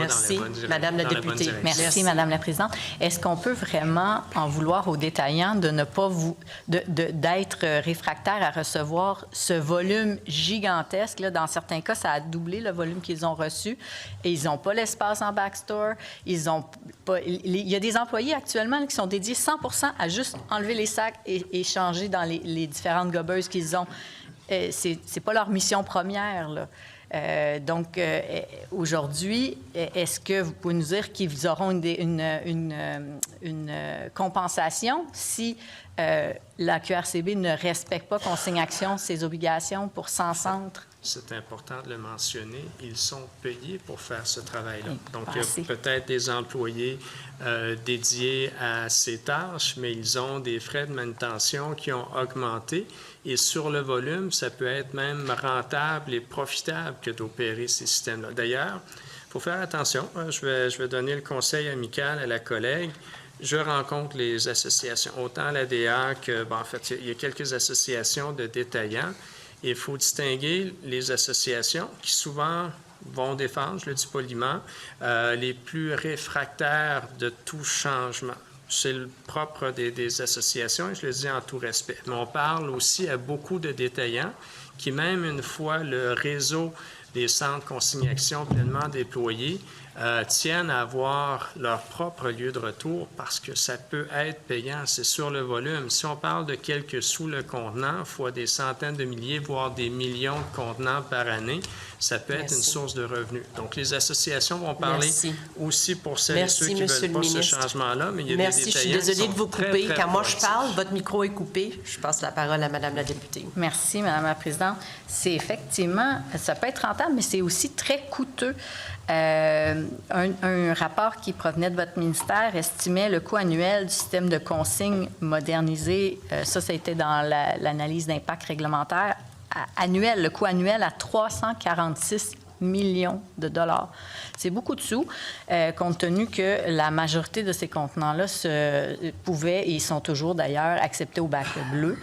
Merci, Madame la députée. Merci, Madame la présidente. Est-ce qu'on peut vraiment en vouloir aux détaillants de ne pas d'être réfractaires à recevoir ce volume gigantesque? Là, dans certains cas, ça a doublé le volume qu'ils ont reçu et ils n'ont pas l'espace en backstore. Il y a des employés actuellement là, qui sont dédiés 100% à juste enlever les sacs et changer dans les différentes gobeuses qu'ils ont. C'est pas leur mission première, là. Donc, aujourd'hui, est-ce que vous pouvez nous dire qu'ils auront une compensation si la QRCB ne respecte pas consigne-action ses obligations pour 100 centres? C'est important de le mentionner. Ils sont payés pour faire ce travail-là. Donc, il y a peut-être des employés dédiés à ces tâches, mais ils ont des frais de manutention qui ont augmenté. Et sur le volume, ça peut être même rentable et profitable que d'opérer ces systèmes-là. D'ailleurs, il faut faire attention. Je vais donner le conseil amical à la collègue. Je rencontre les associations, autant l'ADA que, en fait, il y a quelques associations de détaillants. Et il faut distinguer les associations qui souvent vont défendre, je le dis poliment, les plus réfractaires de tout changement. C'est le propre des associations et je le dis en tout respect. Mais on parle aussi à beaucoup de détaillants qui, même une fois le réseau des centres consigne-action pleinement déployés, tiennent à avoir leur propre lieu de retour parce que ça peut être payant, c'est sur le volume. Si on parle de quelques sous le contenant, fois des centaines de milliers, voire des millions de contenants par année, ça peut être une source de revenus. Donc, les associations vont parler aussi pour celles et ceux qui ne veulent pas ce changement-là, mais il y a des détaillants. Je suis désolée de vous couper. Quand moi je parle, votre micro est coupé. Je passe la parole à Madame la députée. Merci, Madame la présidente. C'est effectivement, ça peut être rentable, mais c'est aussi très coûteux. Un rapport qui provenait de votre ministère estimait le coût annuel du système de consigne modernisé. Ça a été dans l'analyse d'impact réglementaire annuel, le coût annuel à 346 millions de dollars. C'est beaucoup de sous, compte tenu que la majorité de ces contenants-là pouvaient, et ils sont toujours d'ailleurs, acceptés au bac bleu.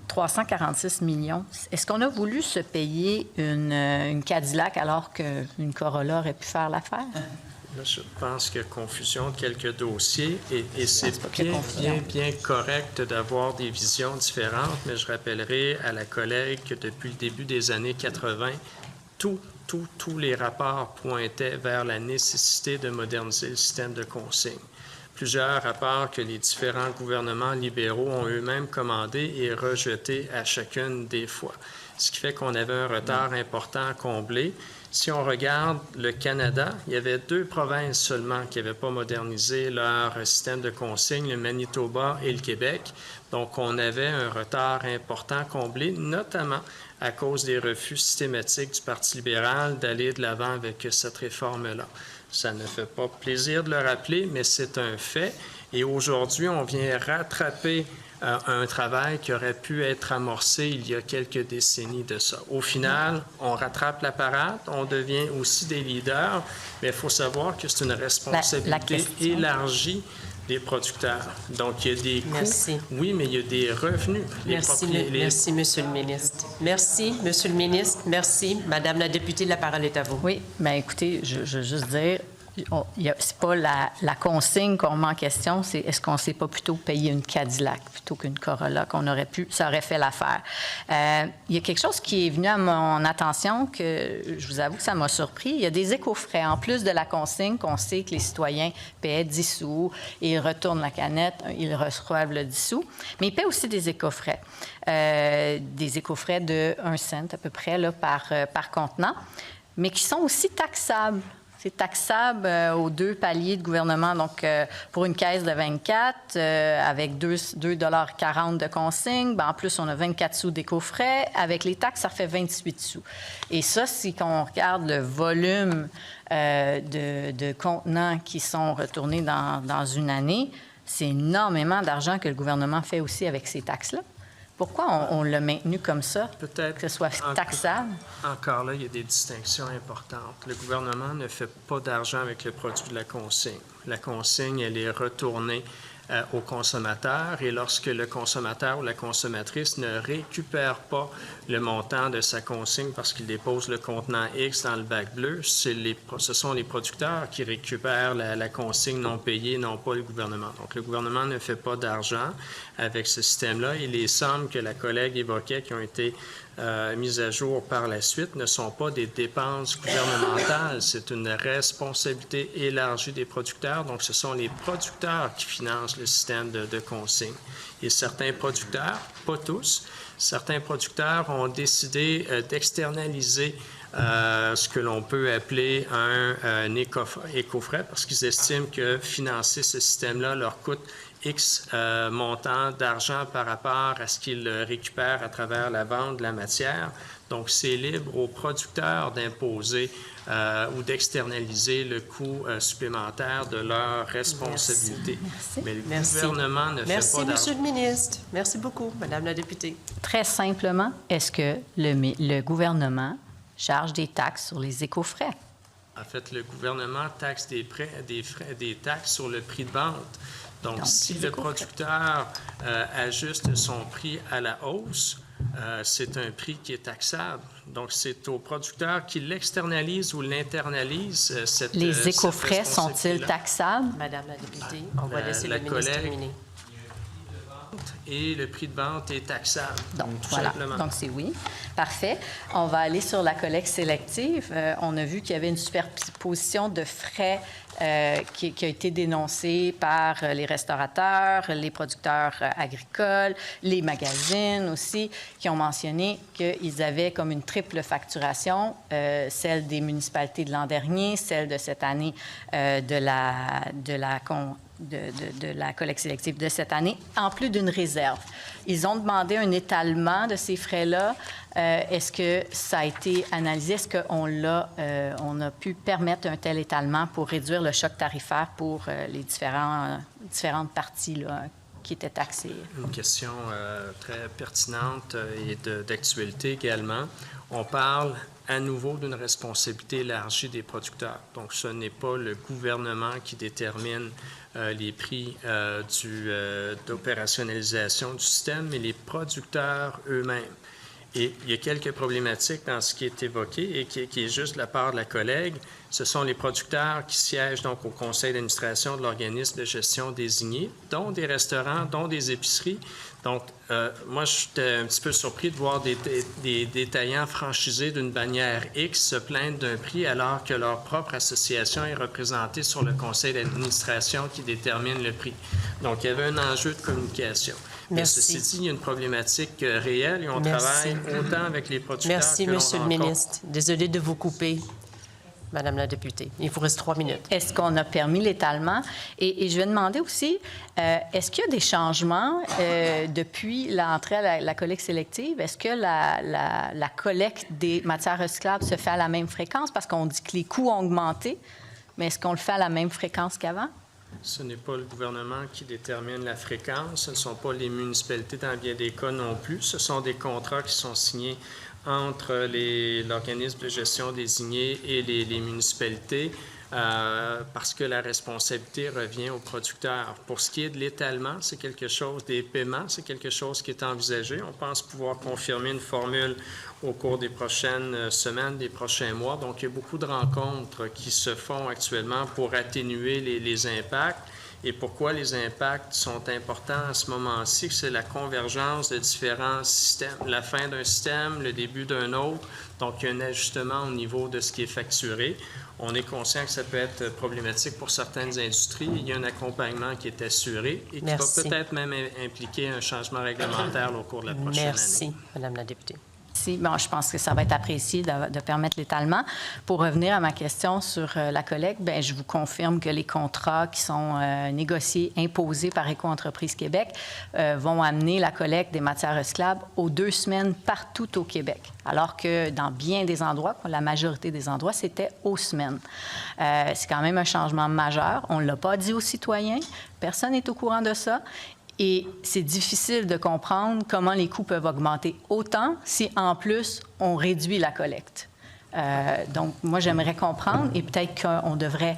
346 millions. Est-ce qu'on a voulu se payer une Cadillac alors qu'une Corolla aurait pu faire l'affaire? Là, je pense qu'il y a confusion de quelques dossiers et c'est bien correct d'avoir des visions différentes, mais je rappellerai à la collègue que depuis le début des années 80, tous les rapports pointaient vers la nécessité de moderniser le système de consigne. Plusieurs rapports que les différents gouvernements libéraux ont eux-mêmes commandés et rejetés à chacune des fois. Ce qui fait qu'on avait un retard important à combler. Si on regarde le Canada, il y avait 2 provinces seulement qui n'avaient pas modernisé leur système de consigne, le Manitoba et le Québec. Donc, on avait un retard important à combler, notamment à cause des refus systématiques du Parti libéral d'aller de l'avant avec cette réforme-là. Ça ne fait pas plaisir de le rappeler, mais c'est un fait. Et aujourd'hui, on vient rattraper un travail qui aurait pu être amorcé il y a quelques décennies de ça. Au final, on rattrape la parade, on devient aussi des leaders, mais il faut savoir que c'est une responsabilité élargie des producteurs. Donc, il y a des coûts, oui, mais il y a des revenus. Merci, Monsieur le ministre. Merci, Monsieur le ministre. Merci. Madame la députée, la parole est à vous. Oui, bien écoutez, je veux juste dire, c'est pas la consigne qu'on met en question, c'est est-ce qu'on ne s'est pas plutôt payé une Cadillac plutôt qu'une Corolla, qu'on aurait pu, ça aurait fait l'affaire. Il y a quelque chose qui est venu à mon attention que je vous avoue que ça m'a surpris. Il y a des éco-frais. En plus de la consigne, qu'on sait que les citoyens paient 10 sous, et ils retournent la canette, ils reçoivent le 10 sous, mais ils paient aussi des éco-frais. Des éco-frais de 1 cent à peu près là, par contenant, mais qui sont aussi taxables. C'est taxable aux 2 paliers de gouvernement. Donc, pour une caisse de 24, avec 2,40 de consigne, bien, en plus, on a 24 sous d'éco-frais. Avec les taxes, ça fait 28 sous. Et ça, si on regarde le volume de contenants qui sont retournés dans une année, c'est énormément d'argent que le gouvernement fait aussi avec ces taxes-là. Pourquoi on l'a maintenu comme ça, peut-être que ce soit taxable? Encore là, il y a des distinctions importantes. Le gouvernement ne fait pas d'argent avec le produit de la consigne. La consigne, elle est retournée au consommateur, et lorsque le consommateur ou la consommatrice ne récupère pas le montant de sa consigne parce qu'il dépose le contenant X dans le bac bleu, ce sont les producteurs qui récupèrent la consigne non payée, non pas le gouvernement. Donc, le gouvernement ne fait pas d'argent avec ce système-là, et les sommes que la collègue évoquait qui ont été mises à jour par la suite ne sont pas des dépenses gouvernementales, c'est une responsabilité élargie des producteurs. Donc, ce sont les producteurs qui financent le système de consigne. Et certains producteurs, pas tous, certains producteurs ont décidé d'externaliser ce que l'on peut appeler un éco-frais parce qu'ils estiment que financer ce système-là leur coûte X montant d'argent par rapport à ce qu'ils récupèrent à travers la vente de la matière. Donc, c'est libre aux producteurs d'imposer ou d'externaliser le coût supplémentaire de leur responsabilité. Merci. Mais le gouvernement ne fait pas d'argent. Merci, Monsieur le ministre. Merci beaucoup, Madame la députée. Très simplement, est-ce que le gouvernement charge des taxes sur les éco-frais? En fait, le gouvernement taxe des taxes sur le prix de vente. Donc si le producteur ajuste son prix à la hausse, c'est un prix qui est taxable. Donc, c'est au producteur qui l'externalise ou l'internalise. Les éco-frais sont-ils taxables? Madame la députée, on va laisser le ministre terminer. Et le prix de vente est taxable. Donc, voilà. Simplement. Donc, c'est oui. Parfait. On va aller sur la collecte sélective. On a vu qu'il y avait une superposition de frais qui a été dénoncée par les restaurateurs, les producteurs agricoles, les magazines aussi, qui ont mentionné qu'ils avaient comme une triple facturation, celle des municipalités de l'an dernier, celle de cette année de la collecte sélective de cette année, en plus d'une réserve. Ils ont demandé un étalement de ces frais-là. Est-ce que ça a été analysé? Est-ce qu'on a pu permettre un tel étalement pour réduire le choc tarifaire pour les différentes parties là, qui étaient taxées? Une question très pertinente et d'actualité également. On parle à nouveau d'une responsabilité élargie des producteurs. Donc, ce n'est pas le gouvernement qui détermine les prix d'opérationnalisation du système, mais les producteurs eux-mêmes. Et il y a quelques problématiques dans ce qui est évoqué et qui est juste de la part de la collègue. Ce sont les producteurs qui siègent donc au conseil d'administration de l'organisme de gestion désigné, dont des restaurants, dont des épiceries. Donc, moi, j'étais un petit peu surpris de voir des détaillants franchisés d'une bannière X se plaindre d'un prix alors que leur propre association est représentée sur le conseil d'administration qui détermine le prix. Donc, il y avait un enjeu de communication. Mais ceci dit, il y a une problématique réelle et on travaille autant avec les producteurs Merci, Monsieur le ministre. Désolée de vous couper. Madame la députée, il vous reste 3 minutes. Est-ce qu'on a permis l'étalement? Et je vais demander aussi, est-ce qu'il y a des changements depuis l'entrée à la collecte sélective? Est-ce que la collecte des matières recyclables se fait à la même fréquence? Parce qu'on dit que les coûts ont augmenté, mais est-ce qu'on le fait à la même fréquence qu'avant? Ce n'est pas le gouvernement qui détermine la fréquence. Ce ne sont pas les municipalités dans bien des cas non plus. Ce sont des contrats qui sont signés entre l'organisme de gestion désigné et les municipalités parce que la responsabilité revient aux producteurs. Pour ce qui est de l'étalement, c'est quelque chose, des paiements, c'est quelque chose qui est envisagé. On pense pouvoir confirmer une formule au cours des prochaines semaines, des prochains mois. Donc, il y a beaucoup de rencontres qui se font actuellement pour atténuer les impacts. Et pourquoi les impacts sont importants à ce moment-ci? C'est la convergence de différents systèmes. La fin d'un système, le début d'un autre. Donc, il y a un ajustement au niveau de ce qui est facturé. On est conscient que ça peut être problématique pour certaines industries. Il y a un accompagnement qui est assuré et qui va peut-être même impliquer un changement réglementaire au cours de la prochaine année. Merci, Madame la députée. Bon, je pense que ça va être apprécié de permettre l'étalement. Pour revenir à ma question sur la collecte, bien, je vous confirme que les contrats qui sont négociés, imposés par Éco-entreprise Québec vont amener la collecte des matières recyclables aux 2 semaines partout au Québec, alors que dans bien des endroits, la majorité des endroits, c'était aux semaines. C'est quand même un changement majeur. On ne l'a pas dit aux citoyens. Personne n'est au courant de ça. Et c'est difficile de comprendre comment les coûts peuvent augmenter autant si, en plus, on réduit la collecte. Donc, moi, j'aimerais comprendre et peut-être qu'on devrait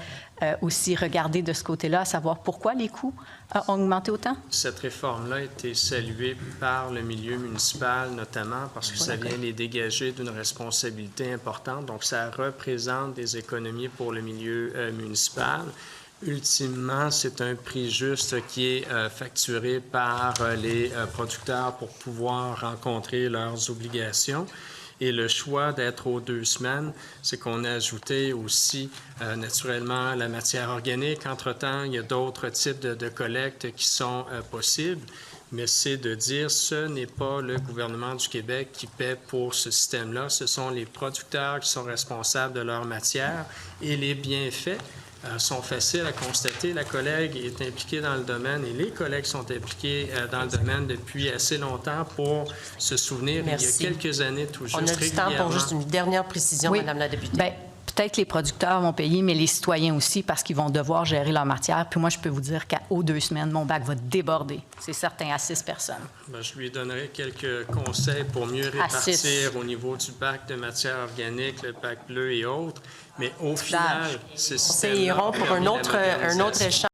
aussi regarder de ce côté-là, à savoir pourquoi les coûts ont augmenté autant. Cette réforme-là a été saluée par le milieu municipal, notamment parce que ça vient les dégager d'une responsabilité importante. Donc, ça représente des économies pour le milieu municipal. Ultimement, c'est un prix juste qui est facturé par les producteurs pour pouvoir rencontrer leurs obligations. Et le choix d'être aux 2 semaines, c'est qu'on a ajouté aussi naturellement la matière organique. Entre-temps, il y a d'autres types de collectes qui sont possibles, mais c'est de dire ce n'est pas le gouvernement du Québec qui paie pour ce système-là. Ce sont les producteurs qui sont responsables de leur matière et les bienfaits sont faciles à constater. La collègue est impliquée dans le domaine et les collègues sont impliqués dans le domaine depuis assez longtemps pour se souvenir. Merci. Il y a quelques années tout juste. On a du temps pour juste une dernière précision, Oui. Madame la députée. Bien, peut-être que les producteurs vont payer, mais les citoyens aussi, parce qu'ils vont devoir gérer leur matière. Puis moi, je peux vous dire qu'aux 2 semaines, mon bac va déborder. C'est certain, à 6 personnes. Bien, je lui donnerai quelques conseils pour mieux répartir au niveau du bac de matière organique, le bac bleu et autres. Mais au final, c'est Nous irons pour un autre échange.